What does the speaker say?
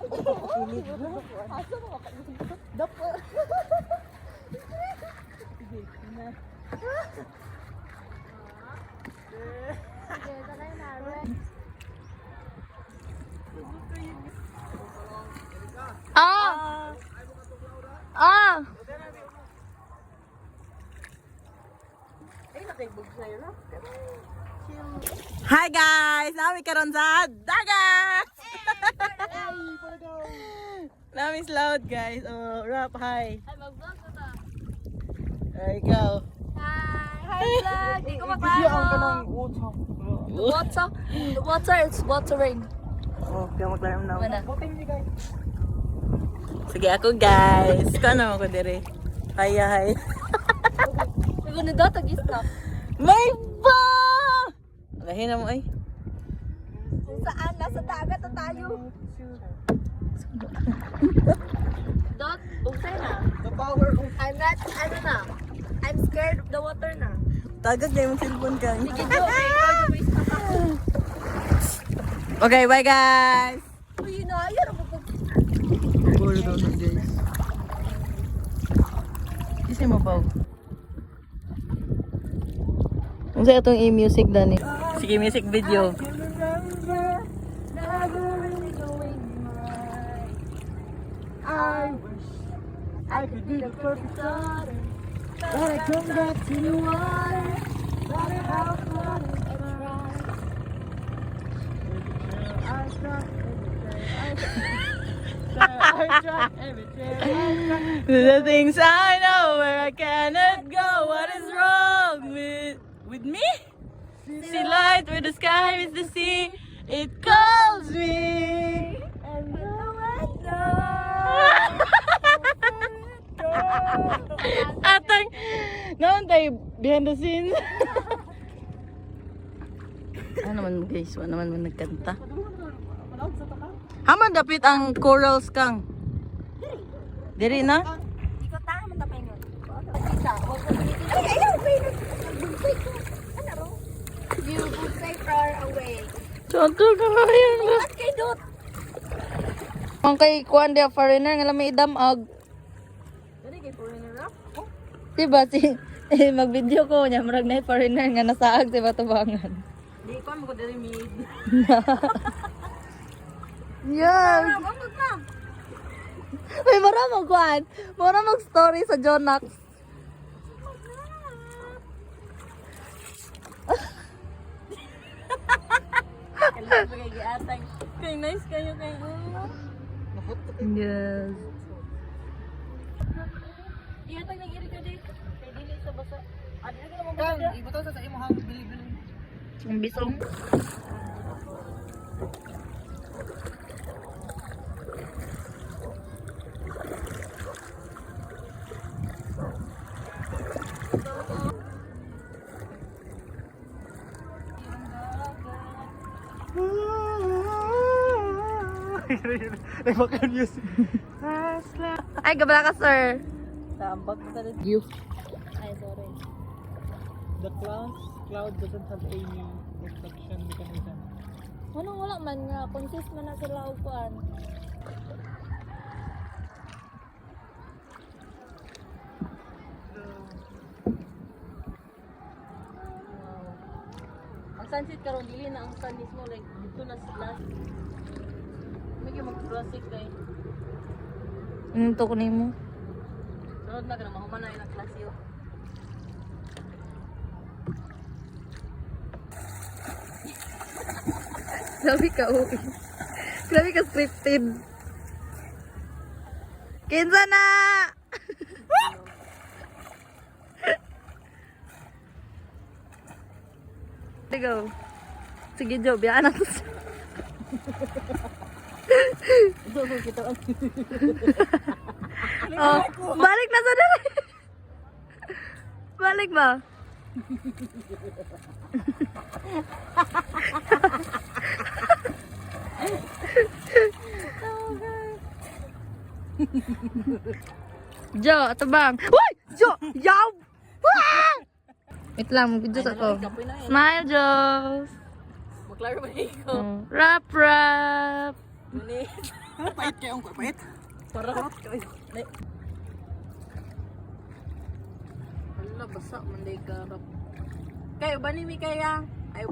Asa mo makalimutan? Dapo. Sige, na. Sige, tagay na. Ah! Ah! Ay, nakaibog sa'yo na. Hi guys! Nami karon sa dagat! Nami's loud guys. Oh, rap, hi. Ay, mag-vlog ko ta. There you go. Hi vlog! Di ko Video ang maklaro. kanang water. The water is watering. Oh, kaya maglaro na. Mana? Voting ni guys. Sige ako guys. Kano ako dire? Hi, hi. Igo na daw, tag-stop. May ba! Lahin na mo ay. Saan? Nasa dagat na tayo. Dot, bugsay na. The power of I'm not, ano na. I'm scared of the water na. Tagas na yung cellphone ka. Sige, Jo. Okay, stop ako. Okay, bye guys! Uy, yun na. Ayun ako po. Bolo daw na guys. Kasi mabaw. Ano sa'yo itong e-music dani? Sige, music video. I wish I could be the perfect daughter. But I come back to the water. Let it out, let it try. I try everything. The things I know where I cannot go. What is wrong with me? See light where the sky is the sea. It calls me. And now I Atang, naman tayo behind the scenes. Ano naman guys, wala naman man nagkanta. Haman dapit ang corals kang. Diri na? Di ko tayo man tapay nun. Kita, huwag ko pinitin. Ay, ayaw! Wait! Nagbugsay ko. Ano ro? You bugsay far away. Santo ka yan ba? At kay Dot! Ang kay kuan dia foreigner nga lamay damag. Dali kay foreigner rap. Diba si mag-video ko niya murag na foreigner nga nasaag sa batubangan. Di ko mo ko dali mid. Yes. Bambag na! May maramang kuan. Maramang story sa Jonax. Kailangan pa kay giatang. Kay nice kayo kay Yes. Ihatag nang iri ka di. Kay dili sa basa. Adi ka naman Kang, ba? ibuto sa imo hang bili-bili. Ang bisong. Ay, baka news. Ay, gabala ka, sir. Tambak na tayo. You. Ay, sorry. The cloud doesn't have any reflection mechanism. Anong wala man nga, consist man na sila upuan. Ang sunset karon dili na ang sun mismo like dito na sila. Medyo mag-crossing kay. Ano ko nimo? Sunod na kana mahuman na ilang klase yo. Grabe ka, uwi. Grabe ka scripted. Kinsa na! Sige, go. Sige, Jo. Biyaan na to. Kita ang Oh, balik na sa dali. Balik ba? Jo, ato bang? Uy! Jo! Yaw! Ah! Wait lang, mag-video sa ko. Smile, Jos! Maklaro ba ikaw? Rap, rap! Ngunit. Pait kayo ang pait. Parang Hala, basa man day karap. Kayo ba ni mi kaya? Ay.